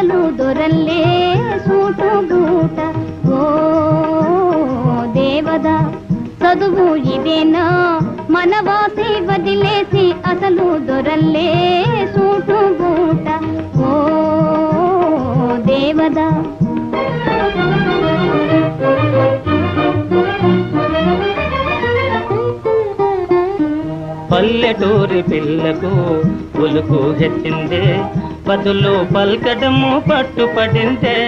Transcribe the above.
అసలు దొరల్లే సూటు బూట. ఓ దేవదా చదువు ఇదేనా, మన వాసి వదిలేసి అసలు దొరల్లే సూటు బూట. ఓ దేవదా పల్లెటూరి పిల్లకు ఉలుకు హెచ్చిందే, బదులు పల్కడము పట్టుపడిందే.